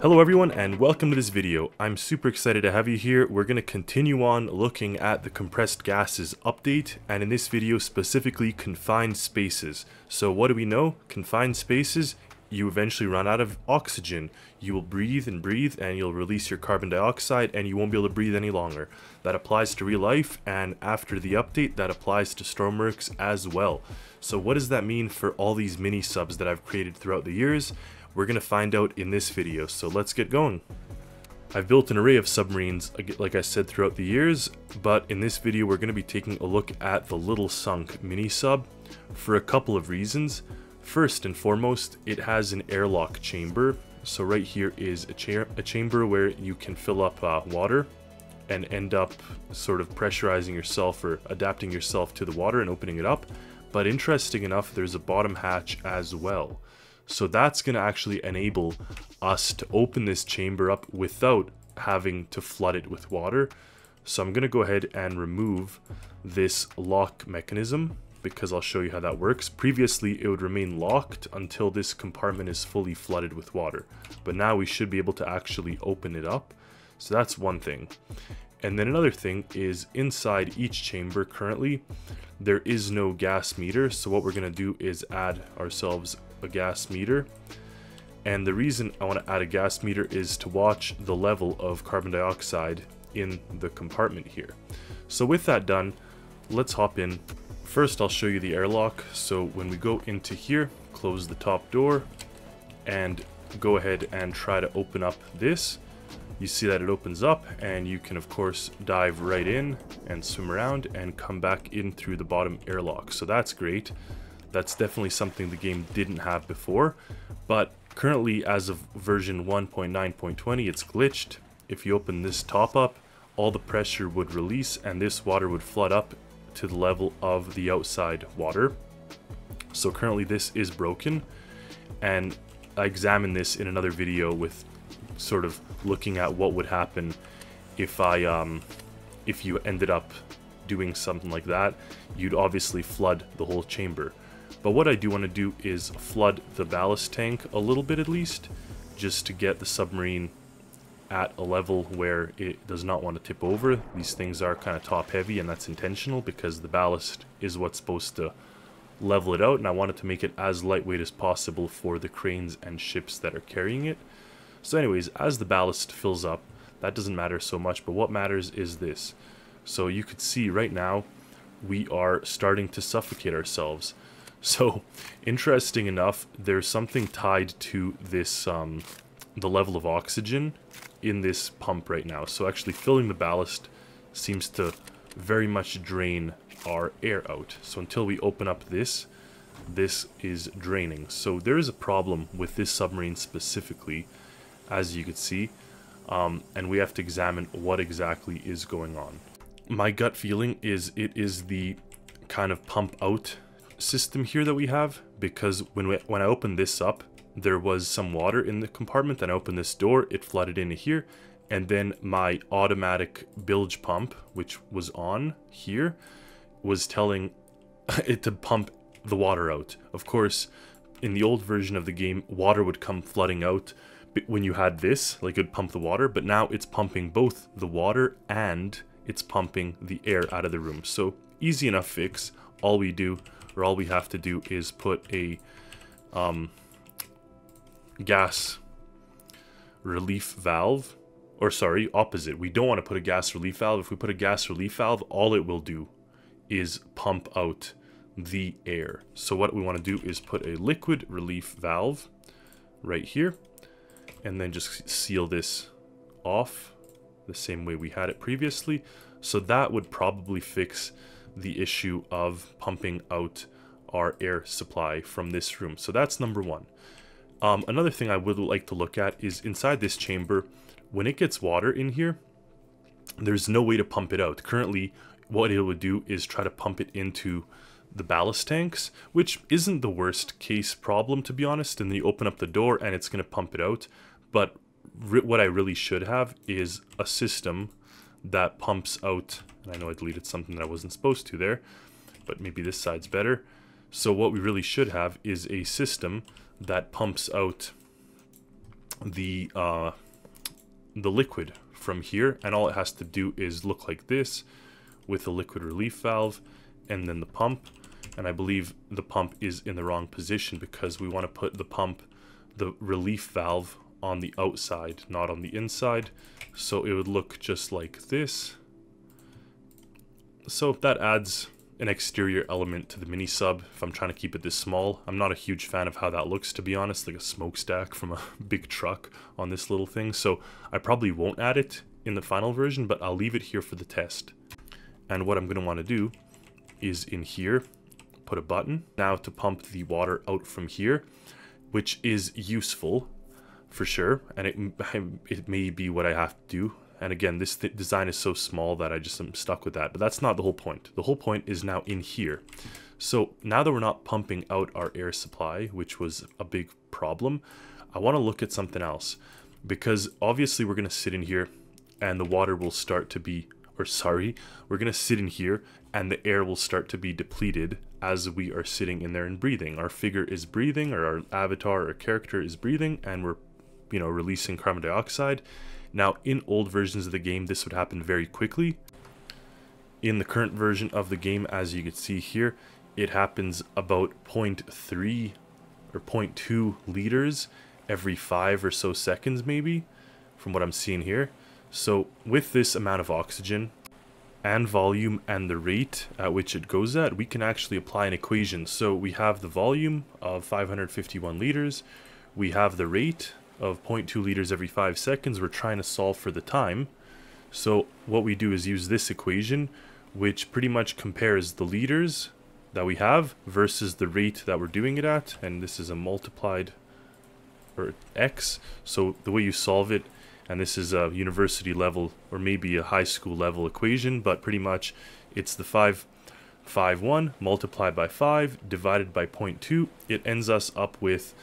Hello everyone and welcome to this video. I'm super excited to have you here. We're going to continue on looking at the compressed gases update, and in this video specifically confined spaces. So what do we know? Confined spaces, you eventually run out of oxygen. You will breathe and you'll release your carbon dioxide and you won't be able to breathe any longer. That applies to real life, and after the update that applies to Stormworks as well. So what does that mean for all these mini subs that I've created throughout the years? We're going to find out in this video, so let's get going. I've built an array of submarines, like I said, throughout the years, but in this video we're going to be taking a look at the Little Sunk mini sub for a couple of reasons. First and foremost, it has an airlock chamber. So right here is a chamber where you can fill up water and end up sort of pressurizing yourself or adapting yourself to the water and opening it up. But interesting enough, there's a bottom hatch as well. So that's going to actually enable us to open this chamber up without having to flood it with water. So I'm going to go ahead and remove this lock mechanism because I'll show you how that works. Previously, it would remain locked until this compartment is fully flooded with water. But now we should be able to actually open it up. So that's one thing. And then another thing is inside each chamber currently, there is no gas meter. So what we're going to do is add ourselves a gas meter. And the reason I want to add a gas meter is to watch the level of carbon dioxide in the compartment here. So with that done, let's hop in. First, I'll show you the airlock. So when we go into here, close the top door and go ahead and try to open up this. You see that it opens up, and you can of course dive right in and swim around and come back in through the bottom airlock. So that's great. That's definitely something the game didn't have before, but currently as of version 1.9.20 it's glitched. If you open this top up, all the pressure would release and this water would flood up to the level of the outside water. So currently this is broken, and I examined this in another video with sort of looking at what would happen if if you ended up doing something like that. You'd obviously flood the whole chamber. But what I do want to do is flood the ballast tank a little bit at least, just to get the submarine at a level where it does not want to tip over. These things are kind of top heavy, and that's intentional because the ballast is what's supposed to level it out, and I wanted to make it as lightweight as possible for the cranes and ships that are carrying it. So anyways, as the ballast fills up, that doesn't matter so much, but what matters is this. So you could see right now we are starting to suffocate ourselves. So interesting enough, there's something tied to this the level of oxygen in this pump right now. So actually filling the ballast seems to very much drain our air out. So until we open up this is draining. So there is a problem with this submarine specifically, as you could see, and we have to examine what exactly is going on. My gut feeling is it is the kind of pump out system here that we have, because when I opened this up, there was some water in the compartment. Then I opened this door, it flooded into here, and then my automatic bilge pump, which was on here, was telling it to pump the water out. Of course, in the old version of the game, water would come flooding out when you had this, like it would pump the water, but now it's pumping both the water and it's pumping the air out of the room. So easy enough fix. All we have to do is put a gas relief valve, or sorry, opposite. We don't want to put a gas relief valve. If we put a gas relief valve, all it will do is pump out the air. So what we want to do is put a liquid relief valve right here, and then just seal this off the same way we had it previously. So that would probably fix the issue of pumping out our air supply from this room. So that's number one. Another thing I would like to look at is inside this chamber, when it gets water in here, there's no way to pump it out. Currently, what it would do is try to pump it into the ballast tanks, which isn't the worst case problem, to be honest. And then you open up the door and it's going to pump it out. But what I really should have is a system that pumps out, and I know I deleted something that I wasn't supposed to there, but maybe this side's better. So what we really should have is a system that pumps out the liquid from here, and all it has to do is look like this with a liquid relief valve and then the pump. And I believe the pump is in the wrong position because we want to put the relief valve on the outside, not on the inside. So it would look just like this. So that adds an exterior element to the MINISUB if I'm trying to keep it this small. I'm not a huge fan of how that looks, to be honest, like a smokestack from a big truck on this little thing. So I probably won't add it in the final version, but I'll leave it here for the test. And what I'm going to want to do is in here, put a button now to pump the water out from here, which is useful for sure. And it may be what I have to do. And again, this design is so small that I just am stuck with that. But that's not the whole point. The whole point is now in here. So now that we're not pumping out our air supply, which was a big problem, I want to look at something else. Because obviously we're going to sit in here and the water will start to be, or sorry, we're going to sit in here and the air will start to be depleted as we are sitting in there and breathing. Our figure is breathing, or our avatar or character is breathing, and we're, you know, releasing carbon dioxide. Now, in old versions of the game, this would happen very quickly. In the current version of the game, as you can see here, it happens about 0.3 or 0.2 liters every 5 or so seconds, maybe, from what I'm seeing here. So with this amount of oxygen and volume and the rate at which it goes at, we can actually apply an equation. So we have the volume of 551 liters, we have the rate of 0.2 liters every 5 seconds. We're trying to solve for the time. So what we do is use this equation, which pretty much compares the liters that we have versus the rate that we're doing it at. And this is a multiplied, or x. So the way you solve it, and this is a university level or maybe a high school level equation, but pretty much it's the 551 multiplied by 5 divided by 0.2. It ends us up with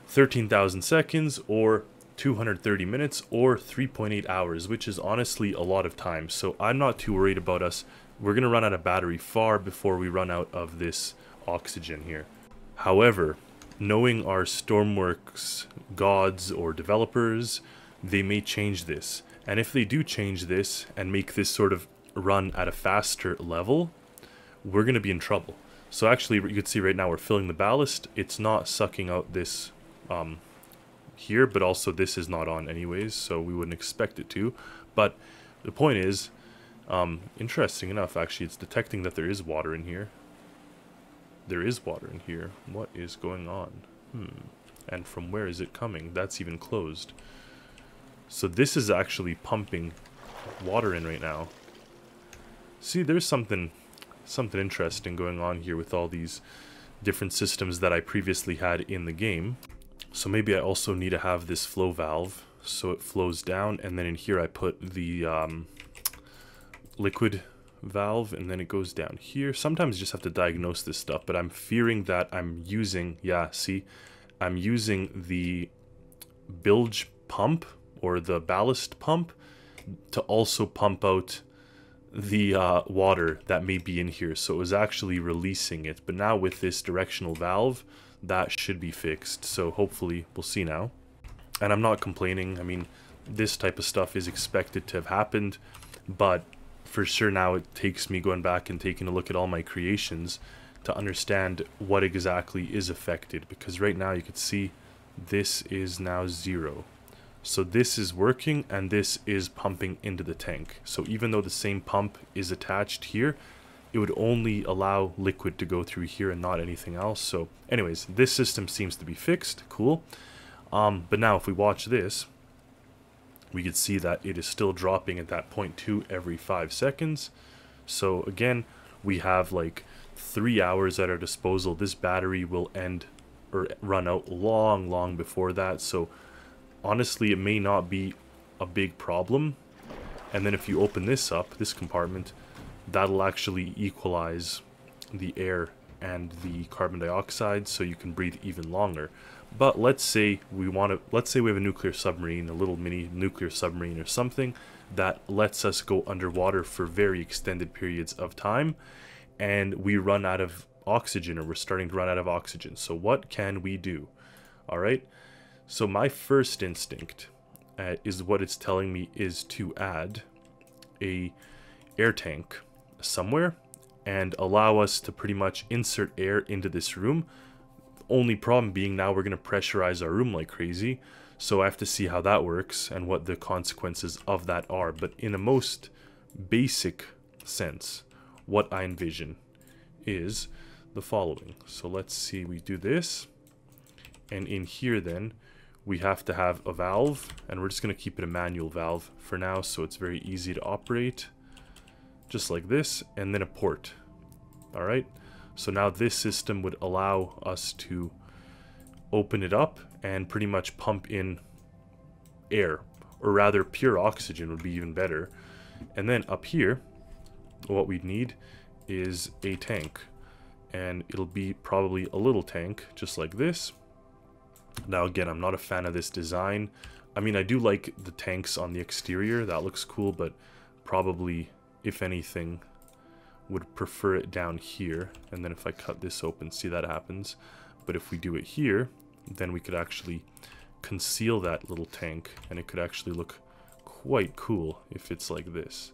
13,000 seconds or 230 minutes or 3.8 hours, which is honestly a lot of time. So I'm not too worried about us. We're going to run out of battery far before we run out of this oxygen here. However, knowing our Stormworks gods or developers, they may change this. And if they do change this and make this sort of run at a faster level, we're going to be in trouble. So actually, you can see right now we're filling the ballast. It's not sucking out this here, but also this is not on anyways, so we wouldn't expect it to. But the point is, interesting enough, actually, it's detecting that there is water in here. There is water in here. What is going on? And from where is it coming? That's even closed. So this is actually pumping water in right now. See, there's something interesting going on here with all these different systems that I previously had in the game. So maybe I also need to have this flow valve so it flows down, and then in here I put the liquid valve, and then it goes down here. Sometimes you just have to diagnose this stuff, but I'm fearing that I'm using, I'm using the bilge pump or the ballast pump to also pump out the water that may be in here. So it was actually releasing it, but now with this directional valve, that should be fixed. So hopefully we'll see now. And I'm not complaining. I mean, this type of stuff is expected to have happened, but for sure now it takes me going back and taking a look at all my creations to understand what exactly is affected, because right now you can see this is now 0. So this is working and this is pumping into the tank. So even though the same pump is attached here, it would only allow liquid to go through here and not anything else. So anyways, this system seems to be fixed. Cool. But now if we watch this, we could see that it is still dropping at that 0.2 every 5 seconds. So again, we have like 3 hours at our disposal. This battery will end or run out long before that. So honestly, it may not be a big problem. And then if you open this up, this compartment, that'll actually equalize the air and the carbon dioxide, so you can breathe even longer. But let's say we have a nuclear submarine, a little mini nuclear submarine or something that lets us go underwater for very extended periods of time, and we run out of oxygen, or we're starting to run out of oxygen. So what can we do? All right. So my first instinct is what it's telling me is to add a air tank somewhere and allow us to pretty much insert air into this room. Only problem being now we're going to pressurize our room like crazy. So I have to see how that works and what the consequences of that are. But in a most basic sense, what I envision is the following. So let's see, we do this. And in here then, we have to have a valve. And we're just going to keep it a manual valve for now, so it's very easy to operate. Just like this. And then a port. Alright. So now this system would allow us to open it up and pretty much pump in air, or rather pure oxygen would be even better. And then up here, what we'd need is a tank, and it'll be probably a little tank just like this. Now again, I'm not a fan of this design. I mean, I do like the tanks on the exterior, that looks cool, but probably, if anything, would prefer it down here. And then if I cut this open, see that happens. But if we do it here, then we could actually conceal that little tank, and it could actually look quite cool if it's like this.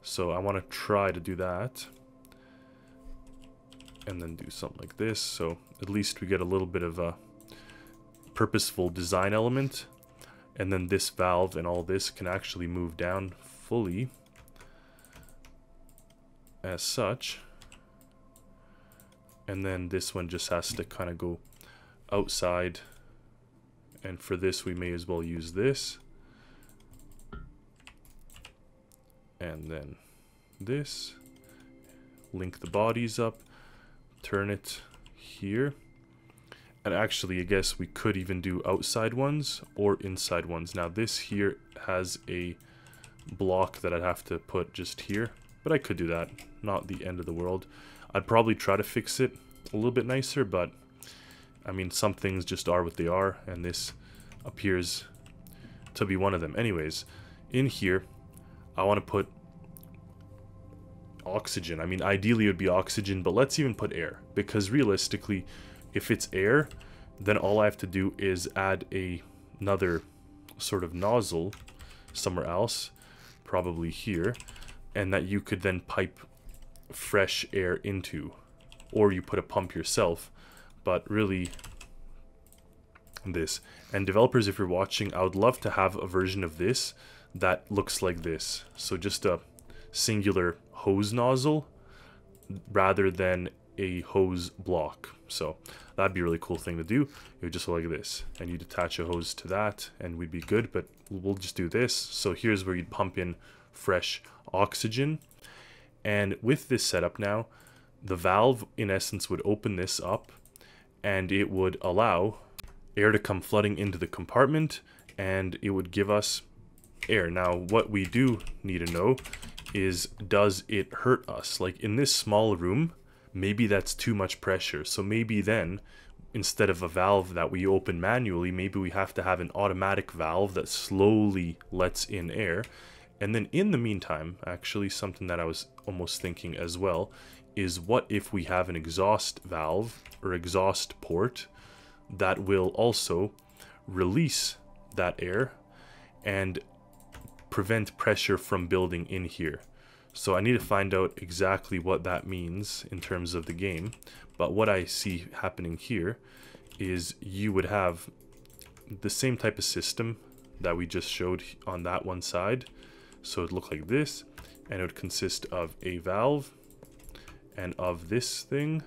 So I want to try to do that, and then do something like this, so at least we get a little bit of a purposeful design element. And then this valve and all this can actually move down fully as such, and then this one just has to kind of go outside, and for this we may as well use this, and then this, link the bodies up, turn it here. And actually I guess we could even do outside ones or inside ones. Now this here has a block that I'd have to put just here, but I could do that, not the end of the world. I'd probably try to fix it a little bit nicer, but I mean, some things just are what they are, and this appears to be one of them. Anyways, in here, I want to put oxygen. I mean, ideally it would be oxygen, but let's even put air, because realistically, if it's air, then all I have to do is add another sort of nozzle somewhere else, probably here, and that you could then pipe fresh air into, or you put a pump yourself. But really, this. And developers, if you're watching, I would love to have a version of this that looks like this. So just a singular hose nozzle rather than a hose block. So that'd be a really cool thing to do. It would just look like this, and you'd attach a hose to that and we'd be good. But we'll just do this. So here's where you'd pump in fresh oxygen, and with this setup now, the valve in essence would open this up and it would allow air to come flooding into the compartment, and it would give us air. Now what we do need to know is, does it hurt us? Like in this small room, maybe that's too much pressure, so maybe then instead of a valve that we open manually, maybe we have to have an automatic valve that slowly lets in air. And then in the meantime, actually something that I was almost thinking as well is, what if we have an exhaust valve or exhaust port that will also release that air and prevent pressure from building in here. So I need to find out exactly what that means in terms of the game, but what I see happening here is you would have the same type of system that we just showed on that one side. So it'd look like this, and it would consist of a valve and of this thing,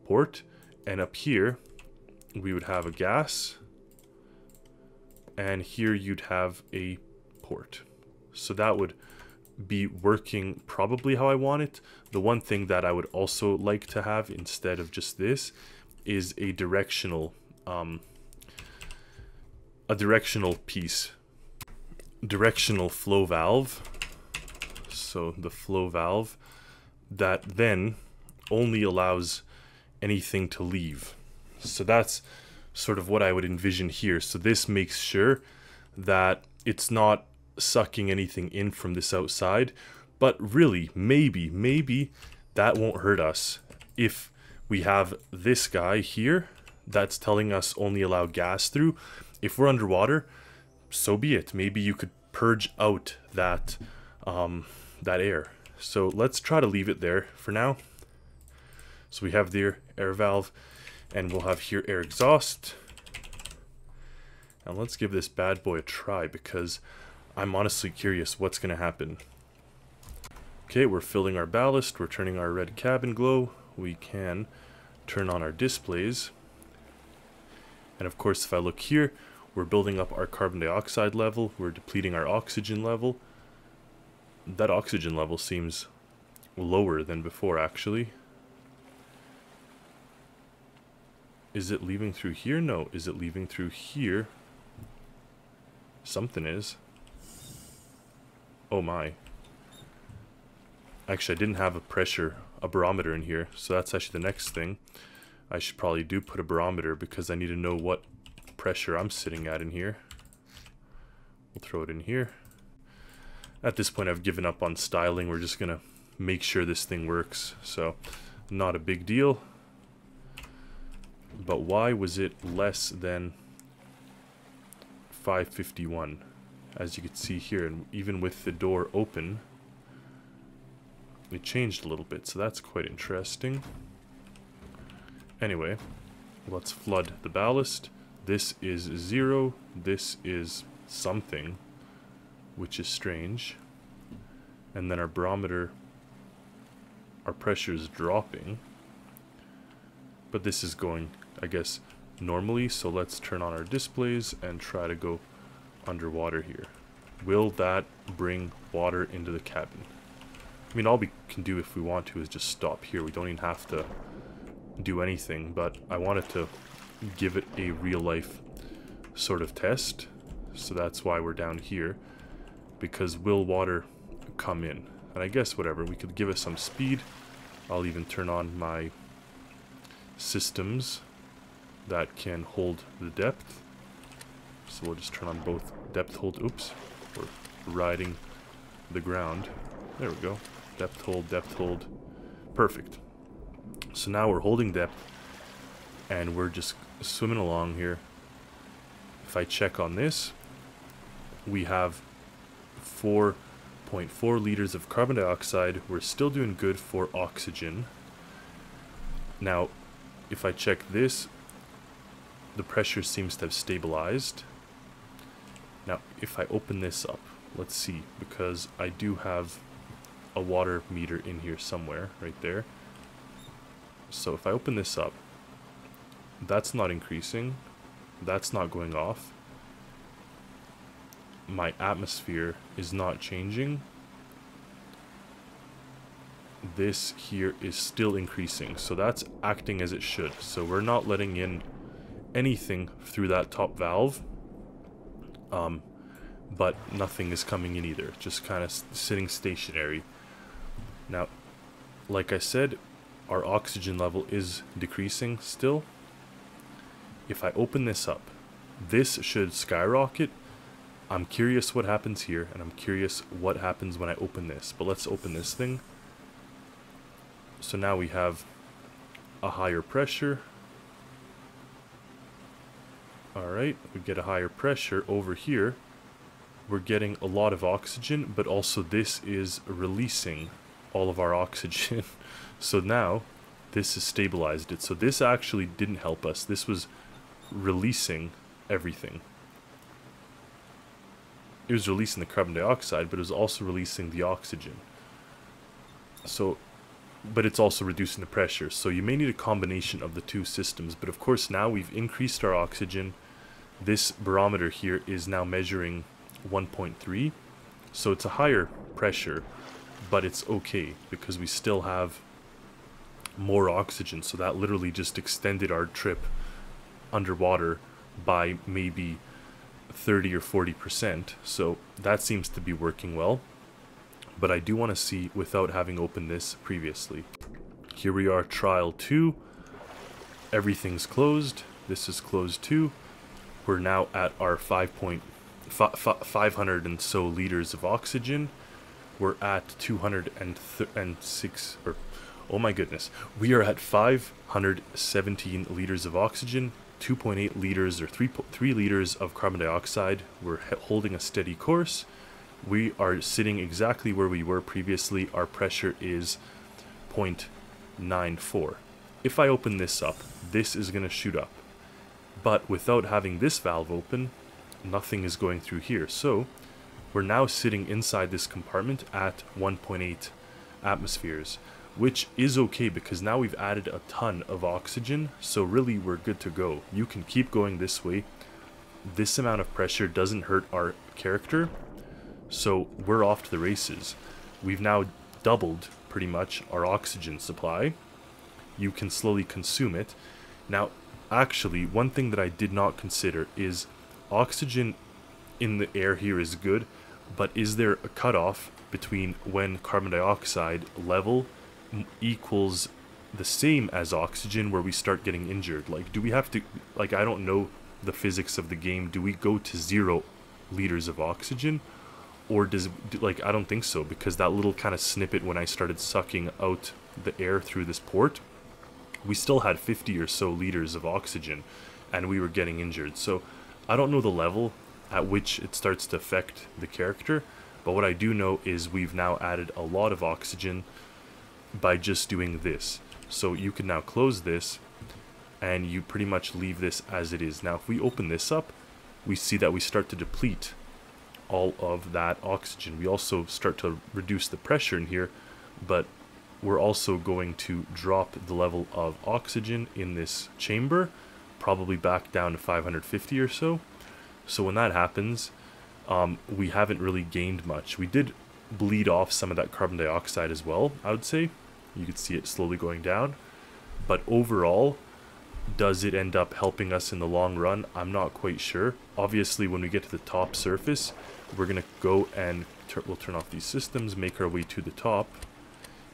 port, and up here we would have a gas, and here you'd have a port. So that would be working probably how I want it. The one thing that I would also like to have instead of just this is a directional piece, directional flow valve. So the flow valve that then only allows anything to leave. So that's sort of what I would envision here. So this makes sure that it's not sucking anything in from this outside, but really maybe that won't hurt us if we have this guy here that's telling us only allow gas through. If we're underwater, so be it. Maybe you could purge out that that air. So let's try to leave it there for now. So we have the air valve, and we'll have here air exhaust. And let's give this bad boy a try, because I'm honestly curious what's going to happen. Okay, we're filling our ballast, we're turning our red cabin glow. We can turn on our displays. And of course, if I look here, we're building up our carbon dioxide level, we're depleting our oxygen level. That oxygen level seems lower than before, actually. Is it leaving through here? No. Is it leaving through here? Something is. Oh my. Actually, I didn't have a barometer in here, so that's actually the next thing. I should probably put a barometer, because I need to know what pressure I'm sitting at in here. We'll throw it in here. At this point, I've given up on styling. We're just gonna make sure this thing works, so not a big deal. But why was it less than 551? As you can see here, and even with the door open, it changed a little bit, so that's quite interesting. Anyway, let's flood the ballast. This is 0, this is something, which is strange. And then our barometer, our pressure is dropping. But this is going, I guess, normally, so let's turn on our displays and try to go underwater here. Will that bring water into the cabin? I mean, all we can do if we want to is just stop here. We don't even have to do anything, but I wanted to give it a real-life sort of test, so that's why we're down here, because will water come in? And I guess whatever, we could give it some speed. I'll even turn on my systems that can hold the depth, so we'll just turn on both depth hold. Oops, we're riding the ground. There we go. Depth hold, perfect. So now we're holding depth, and we're just swimming along here. If I check on this, we have 4.4 liters of carbon dioxide. We're still doing good for oxygen. Now, if I check this, the pressure seems to have stabilized. Now, if I open this up, let's see, because I do have a water meter in here somewhere, right there. So if I open this up, that's not increasing, that's not going off. My atmosphere is not changing. This here is still increasing, so that's acting as it should. So we're not letting in anything through that top valve, but nothing is coming in either, just kind of sitting stationary. Now, like I said, our oxygen level is decreasing still. If I open this up, this should skyrocket. I'm curious what happens here, and I'm curious what happens when I open this. But let's open this thing. So now we have a higher pressure. Alright, we get a higher pressure over here. We're getting a lot of oxygen, but also this is releasing all of our oxygen. So now this has stabilized it. So this actually didn't help us. This was releasing everything. It was releasing the carbon dioxide, but it was also releasing the oxygen. So, but it's also reducing the pressure. So you may need a combination of the two systems. But of course now we've increased our oxygen. This barometer here is now measuring 1.3. So it's a higher pressure, but it's okay because we still have more oxygen. So that literally just extended our trip underwater by maybe 30 or 40%. So that seems to be working well. But I do want to see without having opened this previously. Here we are, trial 2. Everything's closed. This is closed too. We're now at our 500 and so liters of oxygen. We're at 206, or oh my goodness, we are at 517 liters of oxygen, 2.8 liters or 3 liters of carbon dioxide. We're holding a steady course. We are sitting exactly where we were previously. Our pressure is 0.94. If I open this up, this is going to shoot up. But without having this valve open, nothing is going through here. So we're now sitting inside this compartment at 1.8 atmospheres, which is okay because now we've added a ton of oxygen. So really we're good to go. You can keep going this way. This amount of pressure doesn't hurt our character. So we're off to the races. We've now doubled pretty much our oxygen supply. You can slowly consume it. Now, actually, one thing that I did not consider is oxygen in the air here is good, but is there a cutoff between when carbon dioxide level equals the same as oxygen where we start getting injured? Like, do we have to, like, I don't know the physics of the game. Do we go to 0 liters of oxygen? Or does, like, I don't think so, because that little kind of snippet when I started sucking out the air through this port, we still had 50 or so liters of oxygen, and we were getting injured. So I don't know the level at which it starts to affect the character, but what I do know is we've now added a lot of oxygen by just doing this. So you can now close this, and you pretty much leave this as it is. Now if we open this up, we see that we start to deplete all of that oxygen. We also start to reduce the pressure in here, but we're also going to drop the level of oxygen in this chamber, probably back down to 550 or so. So when that happens, we haven't really gained much. We did bleed off some of that carbon dioxide as well, I would say. You could see it slowly going down. But overall, does it end up helping us in the long run? I'm not quite sure. Obviously, when we get to the top surface, we're going to go and we'll turn off these systems, make our way to the top.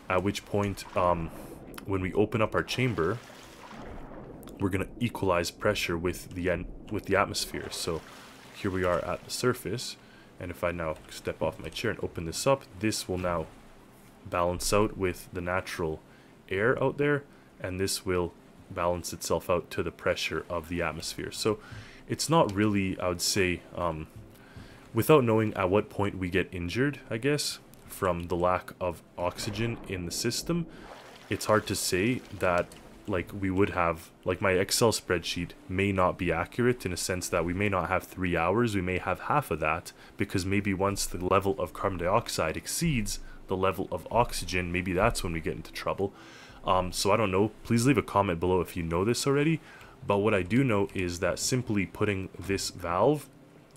At which point, when we open up our chamber, we're going to equalize pressure with the atmosphere. So here we are at the surface, and if I now step off my chair and open this up, this will now balance out with the natural air out there, and this will balance itself out to the pressure of the atmosphere. So it's not really, I would say, without knowing at what point we get injured, I guess, from the lack of oxygen in the system, it's hard to say that, like, we would have, like, my Excel spreadsheet may not be accurate in a sense that we may not have 3 hours, we may have half of that, because maybe once the level of carbon dioxide exceeds the level of oxygen, maybe that's when we get into trouble. So I don't know. Please leave a comment below if you know this already. But what I do know is that simply putting this valve,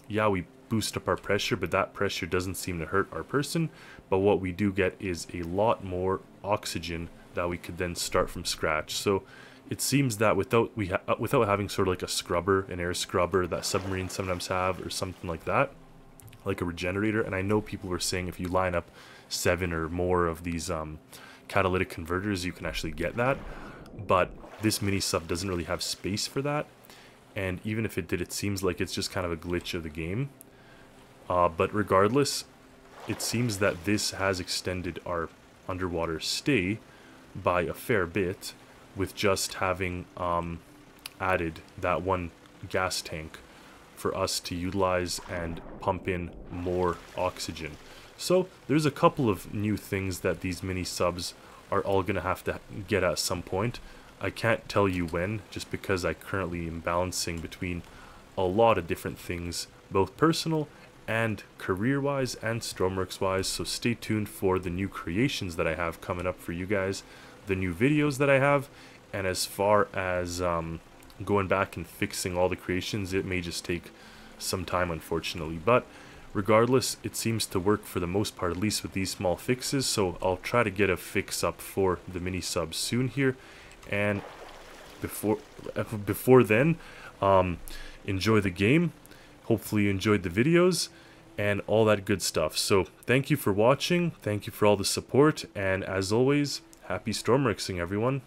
yeah, we boost up our pressure, but that pressure doesn't seem to hurt our person. But what we do get is a lot more oxygen that we could then start from scratch. So it seems that without having sort of like a scrubber, an air scrubber that submarines sometimes have, or something like that, like a regenerator. And I know people were saying if you line up 7 or more of these catalytic converters, you can actually get that. But this MINISUB doesn't really have space for that. And even if it did, it seems like it's just kind of a glitch of the game. But regardless, it seems that this has extended our underwater stay by a fair bit, with just having added that one gas tank for us to utilize and pump in more oxygen. So there's a couple of new things that these MINISUBs are all going to have to get at some point. I can't tell you when, just because I currently am balancing between a lot of different things, both personal and career-wise and Stormworks-wise. So stay tuned for the new creations that I have coming up for you guys, the new videos that I have, and as far as going back and fixing all the creations, it may just take some time, unfortunately. But regardless, it seems to work for the most part, at least with these small fixes. So I'll try to get a fix up for the MINISUB soon here. And before then, enjoy the game. Hopefully you enjoyed the videos and all that good stuff. So thank you for watching. Thank you for all the support. And as always, happy Stormworksing, everyone.